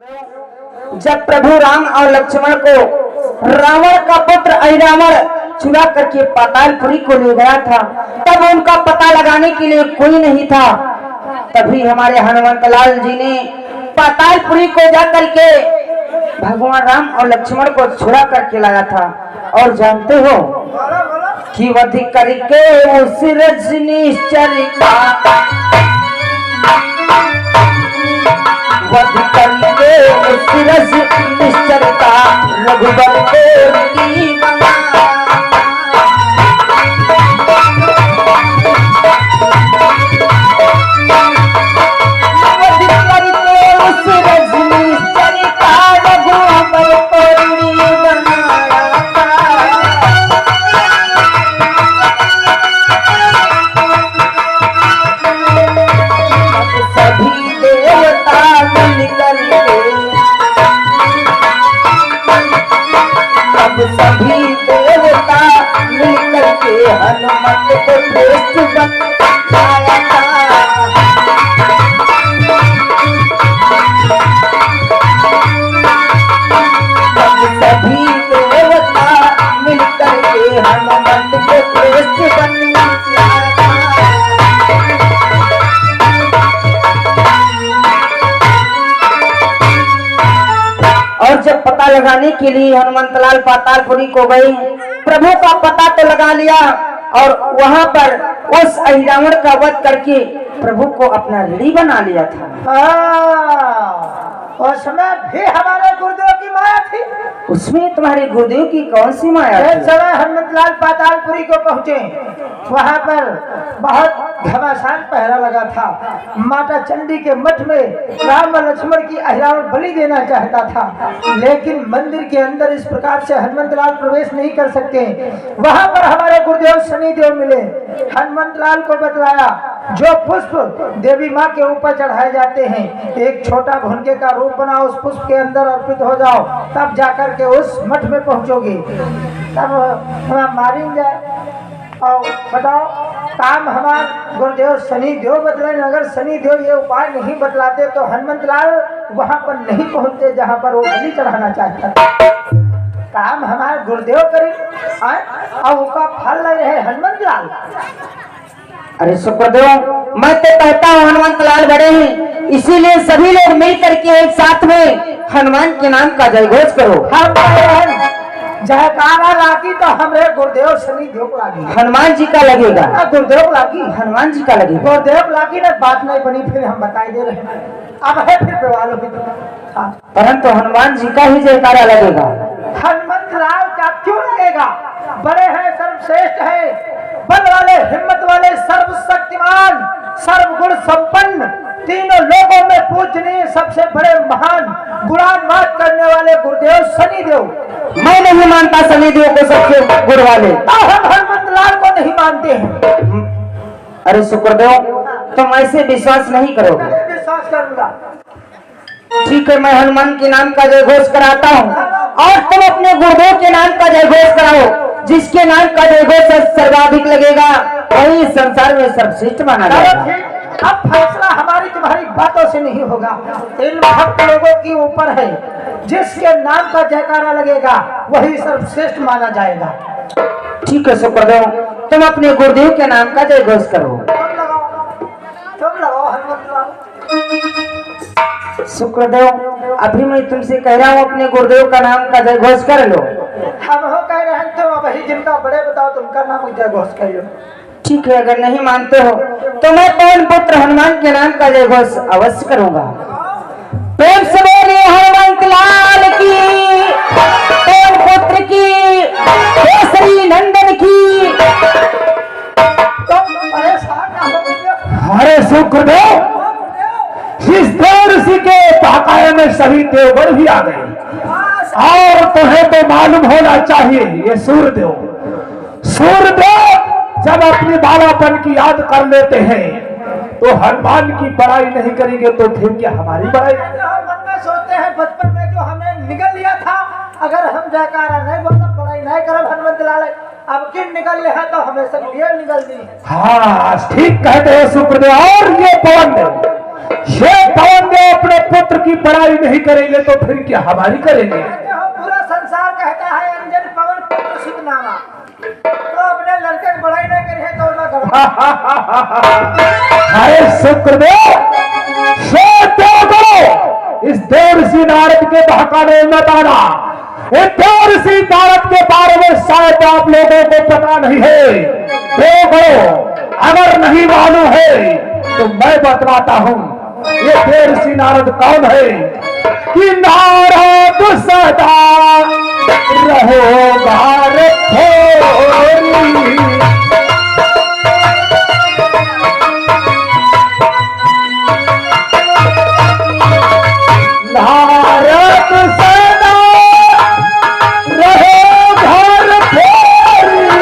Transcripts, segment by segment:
जब प्रभु राम और लक्ष्मण को रावण का पुत्र अहिरावण चुरा करके पातालपुरी को ले गया था, तब उनका पता लगाने के लिए कोई नहीं था। तभी हमारे हनुमंत लाल जी ने पातालपुरी को जाकर के भगवान राम और लक्ष्मण को छुड़ा करके लाया था। और जानते हो कि वध करके उस रजनीश्वर का वध करके उस रजनीश्वर का रघुबर को सभी देवता मिलकर के हनुमत को श्रेष्ठ बनाया था। सभी देवता मिलकर के हनुमत को श्रेष्ठ बनाया था। और जब पता लगाने के लिए हनुमंतलाल पातालपुरी को गए, प्रभु का पता तो लगा लिया और वहां पर उस अहिरावण का वध करके प्रभु को अपना ऋणी बना लिया था। उस समय भी हमारे गुरुदेव की माया थी। उसमें तुम्हारे गुरुदेव की कौन सी माया थी? समय हनुमंतलाल पातालपुरी को पहुंचे, वहां पर बहुत घमासान पहरा लगा था। माता चंडी के मठ में राम और लक्ष्मण की अहिरावण बलि देना चाहता था, लेकिन मंदिर के अंदर इस प्रकार से हनुमंतलाल प्रवेश नहीं कर सकते। वहां पर हमारे गुरुदेव शनिदेव मिले, हनुमंतलाल को बतलाया जो पुष्प देवी माँ के ऊपर चढ़ाए जाते हैं, एक छोटा भुनके का रूप बनाओ, उस पुष्प के अंदर अर्पित हो जाओ, तब जाकर के उस मठ में पहुंचोगे, तब हम मारेंगे। और बताओ काम हमारे गुरुदेव शनिदेव बतलाए, अगर शनिदेव ये उपाय नहीं बतलाते तो हनुमंतलाल वहां पर नहीं पहुंचते जहां पर वो बलि चढ़ाना चाहता था। काम हमारे गुरुदेव करे और उसका फल ले रहे हनुमंतलाल। अरे सुखदेव, मैं तो कहता हूँ हनुमंतलाल बड़े हैं, इसीलिए सभी लोग मिल करके एक साथ में हनुमान के नाम का जयघोष करो। जयकारा लागी तो हमारे गुरुदेव शनिदेव को लागी, हनुमान जी का लगेगा, गुरुदेव को लागी, हनुमान जी का लगेगा। गुरुदेव लागी ने बात नहीं बनी, फिर हम बताई दे रहे हैं, अब है फिर प्रवाल होगी। परंतु हनुमान जी का ही जयकारा लगेगा। हनुमंतलाल का क्यों लगेगा? बड़े हैं, सर्वश्रेष्ठ है, बल वाले, हिम्मत वाले, सर्वशक्तिमान, सर्वगुण संपन्न, तीनों लोगों में पूजनीय, सबसे बड़े महान, गुणान्वाद करने वाले गुरुदेव शनिदेव। मैं नहीं मानता शनिदेव को सबसे गुण वाले, हम हनुमंतलाल को नहीं मानते हैं। अरे शुक्रदेव, तुम ऐसे विश्वास नहीं करोगे। विश्वास करूंगा। ठीक है, मैं हनुमान के नाम का जयघोष कराता हूँ और तुम अपने गुरुदेव के नाम का जयघोष कराओ। जिसके नाम का जयघोष सर्वाधिक लगेगा वही संसार में सर्वश्रेष्ठ माना जाएगा। अब फैसला हमारी तुम्हारी बातों से नहीं होगा, इन भक्त लोगों के ऊपर है। जिसके नाम का जयकारा लगेगा वही सर्वश्रेष्ठ माना जाएगा। ठीक है सुखदेव, तुम अपने गुरुदेव के नाम का जयघोष करो। तुम लगाओ हनुमंतलाल। शुक्रदेव, अभी मैं तुमसे कह रहा हूँ अपने गुरुदेव का नाम का जयघोष कर लो। हम हो कह रहे हैं, तुम वही जिनका बड़े बताओ, तुमका नाम जयघोष कर लो। ठीक है, अगर नहीं मानते हो तो मैं पवन पुत्र हनुमान के नाम का जयघोष अवश्य करूंगा। प्रेम से बोलिए हनुमंतलाल की, पवन पुत्र की, केसरी नंदन की। अरे सुखदेव, इस देव के पाकाए में सभी देवगण भी आ गए और तुम्हें तो मालूम होना चाहिए ये सूर्यदेव जब अपने बालापन की याद कर लेते हैं तो हनुमान की बड़ाई नहीं करेंगे तो फिर क्या हमारी बड़ाई? मन में सोचते हैं बचपन में जो हमें निगल लिया था, अगर हम जयकारा नहीं बोला, बड़ाई नहीं करब हनुमंतलाल, अब किन निकल है तो हमें सब ये निकल दी। हाँ ठीक कहते हैं सुखदेव। और ये पवन ये पवन देव अपने पुत्र की बड़ाई नहीं करेंगे तो फिर क्या हमारी करेंगे? पूरा संसार कहता है अंजन पवन पुत्र सुत नामा, तो अपने लड़के की बड़ाई नहीं करी है तो ना करो। अरे शुक्रदेव, इस देवर्षि नारद के बहकाने मत आना। इस देवर्षि नारद के बारे में शायद आप लोगों को पता नहीं है। देखो, अगर नहीं मालूम है तो मैं बतलाता हूँ ये देवर्षि नारद कौन है। कि नारद सदा रहो भारत थोरी, भारत सदा रहो भारत थोरी,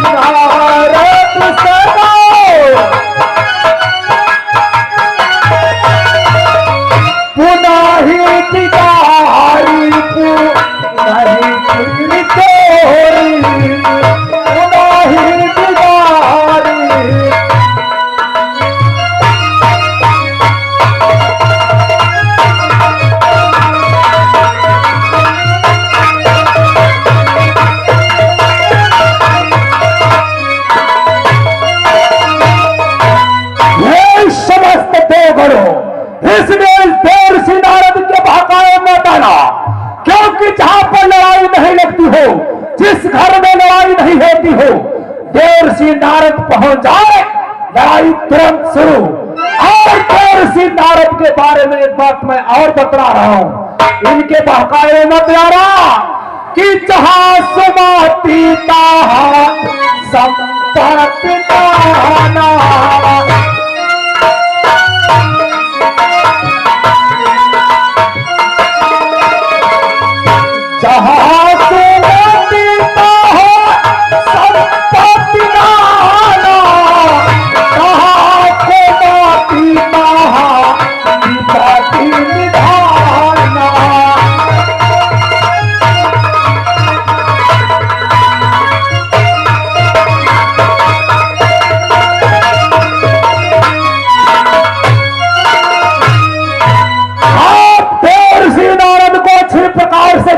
भारत सदा पुनाही तिगारी, पुनाही तिगोरी, पुनाही तिगारी। समस्त देवगणों, इसलिए देवर्षि नारद के बहकावे मत आना, क्योंकि जहां पर लड़ाई नहीं लगती हो, जिस घर में लड़ाई नहीं होती हो, देवर्षि नारद पहुंच जाए, लड़ाई तुरंत शुरू। और देवर्षि नारद के बारे में एक बात मैं और बता रहा हूं, इनके बहकावे मत आना कि जहां सुमाती ताहा संपत्ति ताना, जहाँ सुमति ताहा संपत्ति नाना, जहाँ सुमति ताहा विपत्ति निधाना।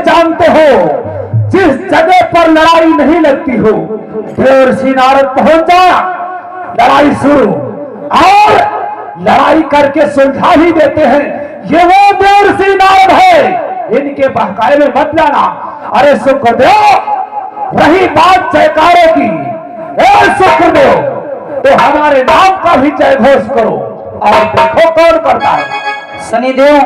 जानते हो, जिस जगह पर लड़ाई नहीं लगती हो, देवर्षि नारद पहुंच जाया, लड़ाई शुरू। और लड़ाई करके सुलझा ही देते हैं। ये वो देवर्षि नारद है, इनके बहकावे में मत जाना। अरे शुक्रदेव, रही बात जयकारों की, शुक्रदेव तो हमारे नाम का भी जय घोष करो और देखो कौन करता है। शनिदेव,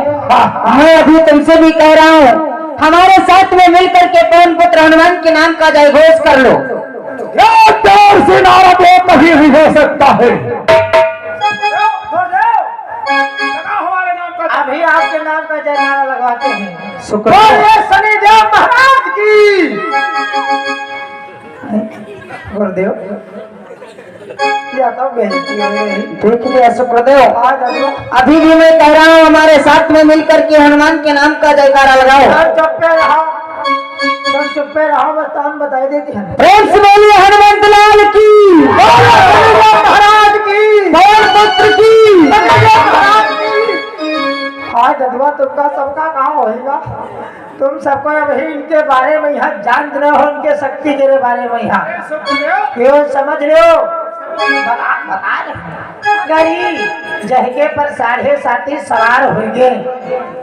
मैं अभी तुमसे भी कह रहा हूँ, हमारे साथ में मिलकर के पवन पुत्र हनुमान के नाम का जय घोष कर लो। देवर्षि नारद एक ही नहीं हो सकता है। अभी आपके नाम का जयकारा लगवाते हैं। शुक्रिया शनिदेव महाराज की। गुरुदेव, क्या तो बेइज्जती हो रही। देख लिया शुक्रदेव, आज अभी भी मैं कह रहा हूँ, हमारे साथ में मिलकर के हनुमान के नाम का जयकारा लगाओ। चुप्पे रहो, तुम चुप्पे रहो, बस हम बता देते हैं। प्रेम से बोलिए हनुमंत लाल की, महाराज की, पवन पुत्र की। आज अधवा तुमका सबका कहाँ होएगा। तुम सबको अब ही इनके बारे में यहाँ जान रहे हो, इनके शक्ति के बारे में यहाँ क्यों समझ रहे हो। बता गरी जहके पर 7.5 सवार होंगे,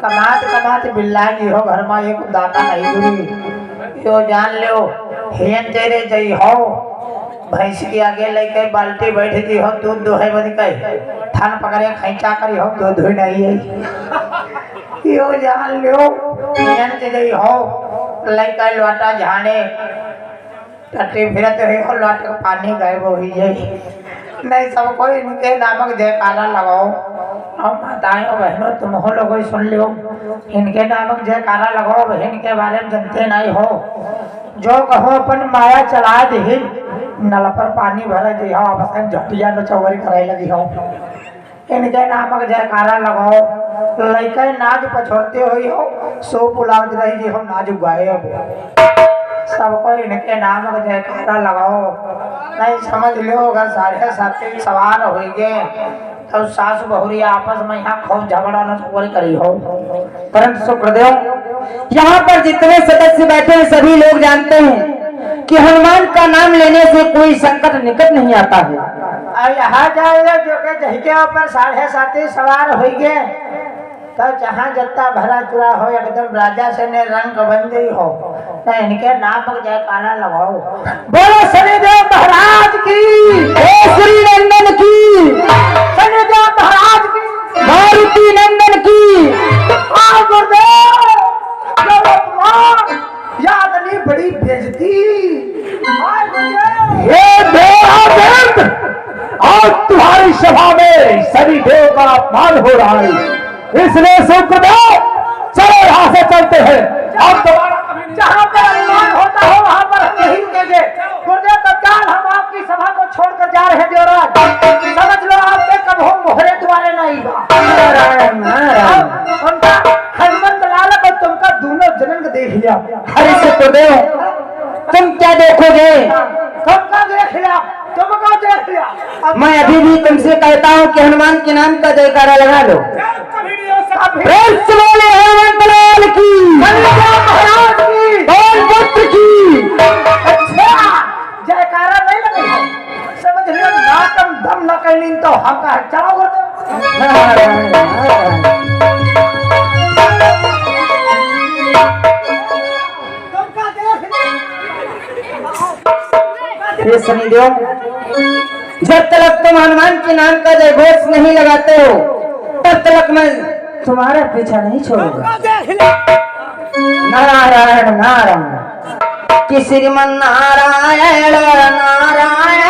कमात कमात बिल्लाएंगे हो घर में, एक दाता नहीं गुरी यो जान लो। हेन तेरे जई हो, भैंस के आगे लेके बाल्टी बैठ दी हो, दूध दोहे बन के थान पकड़े खैचा करी हो, दूध धोई नहीं है यो जान लो। हेन तेरे हो, लेके लोटा झाड़े टट्टी फिरते हुए हो, लोटे का पानी गायब हो जाए। नहीं सबको इनके नामक जयकारा लगाओ। और माताएं और बहनों, तुम हो लोग सुन लो, इनके नामक जयकारा लगाओ। बहन के बारे में जानते नहीं हो, जो कहो अपन माया चला दे, नल पर पानी भर दी हो, आपस में झटिया न चौवरी कराई लगी हो। इनके नामक जयकारा लगाओ। लड़के नाच पछोड़ते हुई हो, सो बुलावत रही हो, नाच गाए सबको इनके नामक जयकारा लगाओ। नहीं समझ लो, 7.5 सवार होंगे, तो सास बहुरिया आपस में यहाँ खूब झगड़ा न करी हो। परंतु सुखदेव, यहाँ पर जितने सदस्य बैठे हैं सभी लोग जानते हैं कि हनुमान का नाम लेने से कोई संकट निकट नहीं आता है। और यहाँ जाए जो के जही के ऊपर 7.5 सवार हो गए तो जहाँ जत्ता भरा चुरा हो एकदम राजा से ने रंग बंदी हो तो इनके नाम पर जयकारा लगाओ। बोलो शनिदेव महाराज की, श्री नंदन की, शनिदेव महाराज की, मारुति नंदन की। याद नहीं बड़ी बेइज्जती। हे देवानंद, आज तुम्हारी सभा में शनिदेव का अपमान हो रहा है, इसलिए सुखदेव चलो यहाँ से चलते हैं। अब दोबारा जहाँ पर अनुमान होता हो वहाँ पर हम नहीं रुकेंगे। गुरुदेव तत्काल हम आपकी सभा को छोड़कर जा रहे हैं देवराज। समझ लो आपके कब हो मोहरे द्वारे नहीं नारायण नारायण। उनका हनुमंत लाल को तुमका दोनों जन्म देख लिया। अरे सुखदेव, तुम क्या देखोगे? तुमका देख लिया, तुमको देख लिया। अब मैं अभी भी तुमसे कहता हूँ कि हनुमान के नाम का जयकारा लगा लो। प्रेस वाले हनुमंत लाल की, महाराज की, पुत्र की। अच्छा जयकारा नहीं लगेगा, समझ लियो नाकम दम न कैली तो हम कहा चलो गुरुदेव। नारायण नारायण। तुमका देख हे शनिदेव, जब तक तुम हनुमान के नाम का जयघोष नहीं लगाते हो तब तक मैं तुम्हारा पीछा नहीं छोड़ूंगा। नारायण नारायण कि श्रीमन नारायण नारायण नारायण।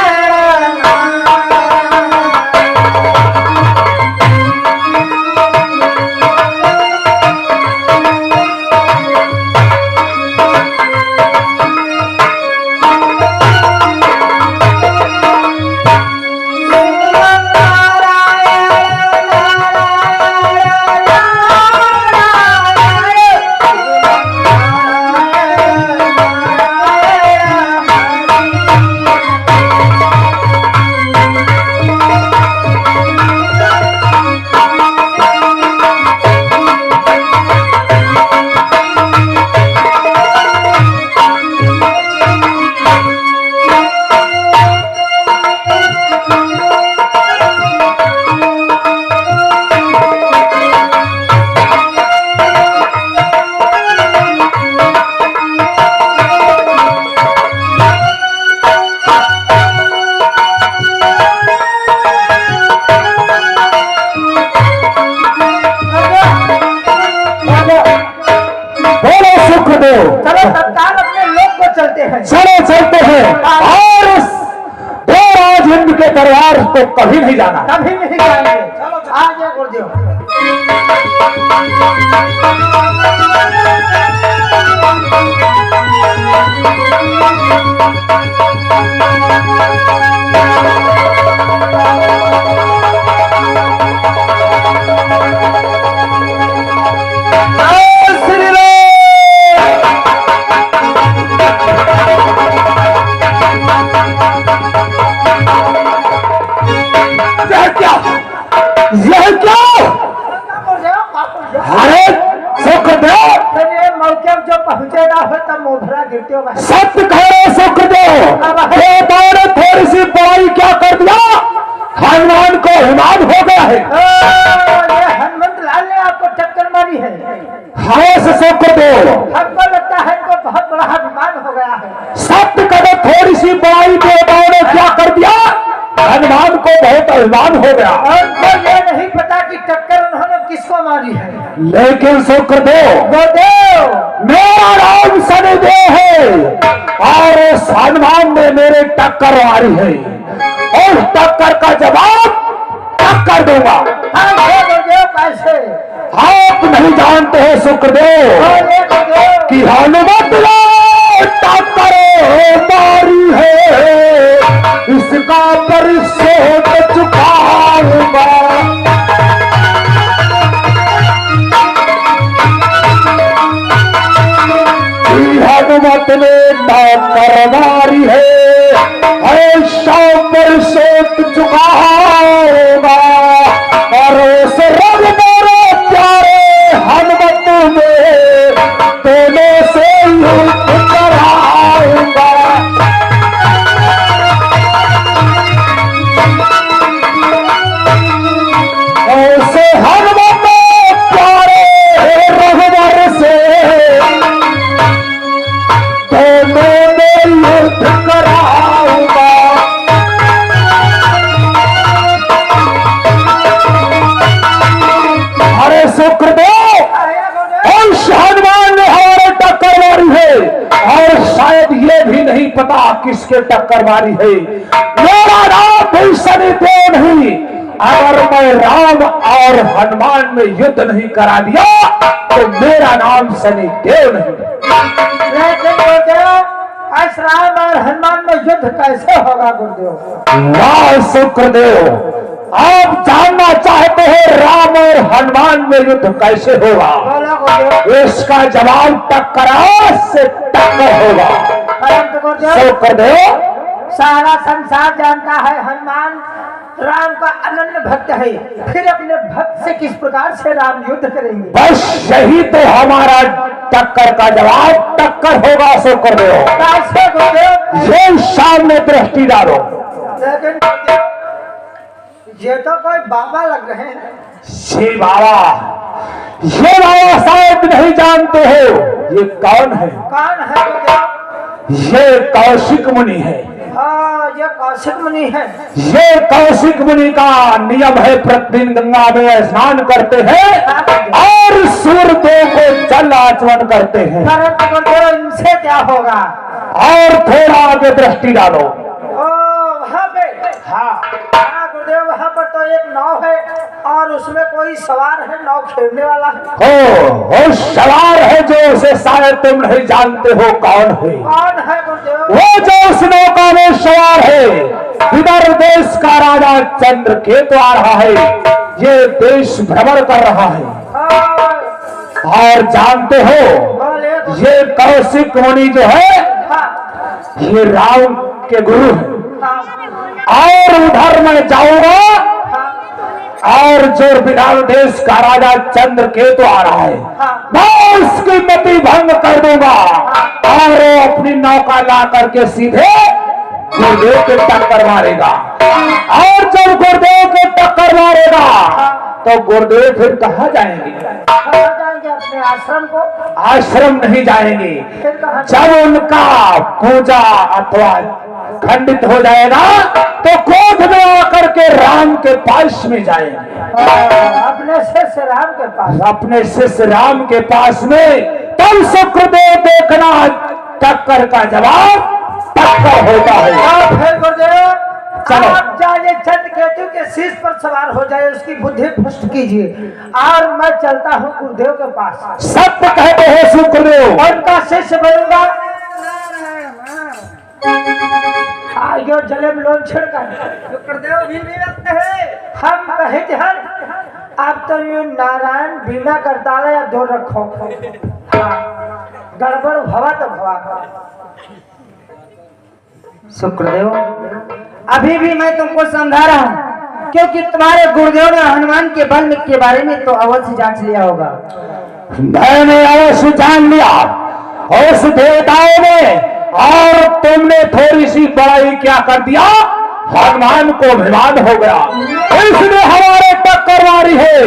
चलो तत्काल अपने लोग को चलते हैं। चलो चलते हैं और उस देवराज हिंद के दरबार को कभी नहीं जाना। कभी नहीं जाएंगे। चलो आ गया गुरुदेव। यह क्या? अरे सुखदेव, मौके जो पहुंचेगा हो तब मोभरा गिरते हो। सत्य कहो सुखदेव, ने थोड़ी सी बड़ाई क्या कर दिया? हनुमान को हिमान हो गया है। ये हनुमंत लाल ने आपको टक्कर मारी है। हाँ सुखदेव, हमको लगता है इनको बहुत बड़ा अभिमान हो गया है। सत्य कहो, थोड़ी सी बड़ाई देवताओं ने क्या कर दिया? हनुमान को बहुत अभिमान हो गया। उनको ये नहीं पता कि टक्कर उन्होंने किसको मारी है। लेकिन सुखदेव, मेरा नाम शनिदेव है और उस हनुमान ने मेरे टक्कर मारी है और टक्कर का जवाब टक्कर दूंगा। कैसे? आप नहीं जानते हैं सुखदेव कि हनुमत ने टक्कर मारी है, इसका परिशोध चुकाऊंगा। हनुमत ने टक्कर मारी है, ऐसा परिशोध चुकाऊंगा। उसके टक्कर मारी है। मेरा नाम भी शनिदेव नहीं, अगर मैं राम और हनुमान में युद्ध नहीं करा दिया तो मेरा नाम शनिदेव नहीं। लेकिन गुरुदेव आज राम और हनुमान में युद्ध कैसे होगा गुरुदेव? वाह सुखदेव, आप जानना चाहते हैं राम और हनुमान में युद्ध कैसे होगा? बोलो गुरुदेव। इसका जवाब टक्कर से टक्कर होगा। परंतु गुरुदेव सुखदेव, सारा संसार जानता है हनुमान राम का अनन्य भक्त है, फिर अपने भक्त से किस प्रकार से राम युद्ध करेंगे? बस यही तो हमारा टक्कर का जवाब टक्कर होगा। सुखदेव, कैसे गुरुदेव? ये सामने दृष्टि डालो। लेकिन गुरुदेव ये तो कोई बाबा लग रहे हैं। ये बाबा शायद नहीं जानते हो ये कौन है? कौन है गुरुदेव? ये कौशिक मुनि है। हाँ, ये कौशिक मुनि है। ये कौशिक मुनि का नियम है, प्रतिदिन गंगा में स्नान करते हैं और सूर्यदेव को जल आचमन करते हैं। परंतु गुरुदेव इनसे क्या होगा? और थोड़ा आगे दृष्टि डालो। ओ वहाँ पे, हाँ गुरुदेव, वहाँ पर तो एक नाव है और उसमें कोई सवार है, नाव खेलने वाला है। वो सवार है जो उसे शायद तुम नहीं जानते हो कौन है। कौन है गुरुदेव? वो जो उस नौका में सवार है, विदर्भ देश का राजा चंद्रकेतु आ रहा है। ये देश भ्रमण कर रहा है। और जानते हो बोले। ये कौशिक मुनि जो है हाँ, ये राम के गुरु है। हाँ, और उधर मैं जाऊंगा हाँ, और जो विदर्भ देश का राजा चंद्रकेतु आ रहा है, हाँ। मैं उसकी मति भंग कर दूंगा और वो अपनी नौका ला करके सीधे गुरुदेव के टक्कर मारेगा। और जब गुरुदेव के टक्कर मारेगा तो गुरुदेव फिर कहाँ जाएंगे? कहाँ जाएंगे? अपने आश्रम को? आश्रम नहीं जाएंगे। फिर कहाँ? जब उनका पूजा अथवा खंडित हो जाएगा तो क्रोध में आकर के राम के पास में जाएंगे। अपने शिष्य राम के पास। अपने शिष्य राम के पास में। तब सुखदेव देखना टक्कर का जवाब टक्कर होता है। और फिर गुरुदेव चलो। आप जाइए चंद्रकेतु के शीश पर सवार हो जाए, उसकी बुद्धि भ्रष्ट कीजिए और मैं चलता हूँ गुरुदेव के पास। सत्य कहते हैं सुखदेव। उनका शिष्य बनूंगा। आयो जले में लोन छिड़कर गुरुदेव भी रखते हैं। हम कहे ध्यान आप तो ये नारायण बिना करताले या दो रखो। हाँ, गड़बड़ भवा तो भवा। सुखदेव, अभी भी मैं तुमको समझा रहा हूँ, क्योंकि तुम्हारे गुरुदेव ने हनुमान के बल के बारे में तो अवश्य जांच लिया होगा। मैंने अवश्य जान लिया उस देवताओं ने, और तुमने थोड़ी सी बड़ाई क्या कर दिया, हनुमान को अभिमान हो गया। इसने हमारे टक्कर मारी है।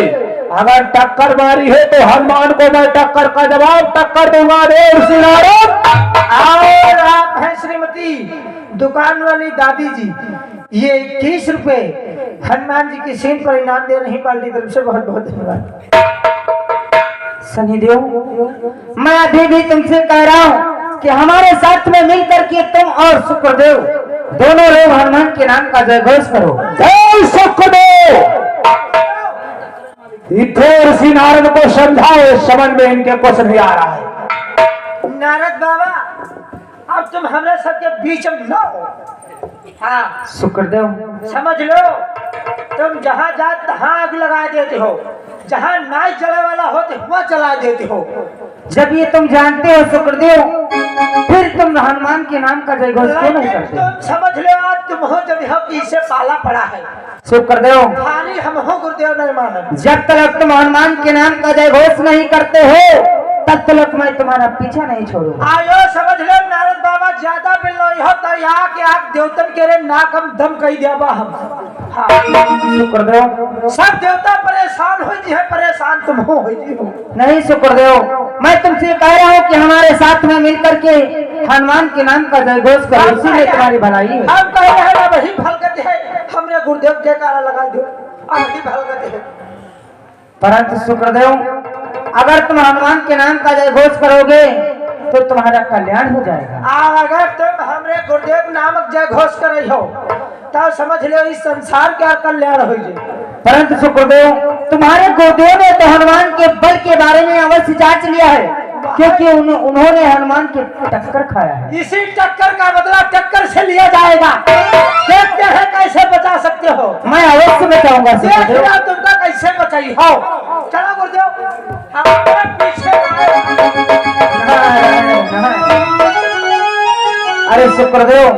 अगर टक्कर मारी है तो हनुमान को मैं टक्कर का जवाब टक्कर दूंगा। देव श्री नारद। और आप हैं श्रीमती दुकान वाली दादी जी, ये 21 रुपए हनुमान जी की सीन पर इनाम दे रही पार्टी तरफ से, बहुत बहुत धन्यवाद। शनिदेव, मैं अभी भी तुमसे कह रहा हूँ कि हमारे साथ में मिलकर के तुम और सुखदेव दोनों लोग हनुमान के नाम का जयघोष करो। जय सुखदेव। इधर श्री नारद को समझाओ, समझ में इनके कुछ नहीं आ रहा है। नारद बाबा, अब तुम हमारे सबके बीच में न हो। हाँ, सुखदेव, समझ लो, तुम जहाँ जा तहाँ आग लगा देते हो, जहाँ नाच जला वाला होते वहाँ जला देते हो। जब ये तुम जानते हो सुखदेव, फिर तुम हनुमान के नाम का जयघोष क्यों नहीं करते? तुम समझ लो, आज तुम हो जब यहाँ पीछे पाला पड़ा है। सुखदेव, खाली हम हो गुरुदेव नहीं मानो। जब तक तुम हनुमान के नाम का जयघोष नहीं करते हो तब तक मैं तुम्हारा पीछा नहीं छोड़ूंगा। आयो समझ लो नारद बाबा, ज्यादा मिलो यह तो यहाँ के आप देवतन के रे नाकम दम कही देबा हम। हाँ, सुखदेव, सब देवता परेशान हो जी है, परेशान तुम हो जी हो। नहीं सुखदेव, मैं तुमसे कह रहा हूँ कि हमारे साथ में मिलकर के हनुमान के नाम का जयघोष करो, इसी में तुम्हारी भलाई है। हम कह रहे हैं वही भलगत है, हमने गुरुदेव जयकारा लगा दो, वही भलगत है। परंतु सुखदेव, अगर तुम हनुमान के नाम का जयघोष करोगे तो तुम्हारा कल्याण हो जाएगा। अगर तुम हमरे गुरुदेव नामक जय घोष कर रही हो तब समझ लो इस संसार का कल्याण हो जाए। परंतु सुखदेव, तुम्हारे गुरुदेव ने तो हनुमान के बल के बारे में अवश्य जांच लिया है, क्योंकि उन्होंने हनुमान की टक्कर खाया है। इसी टक्कर का बदला टक्कर से लिया जाएगा। देखते हैं कैसे बचा सकते हो। मैं अवश्य बताऊंगा सुखदेव। देखना तुमका कैसे बचाई हो। चलो गुरुदेव, हमारे पीछे अरे सुखदेव,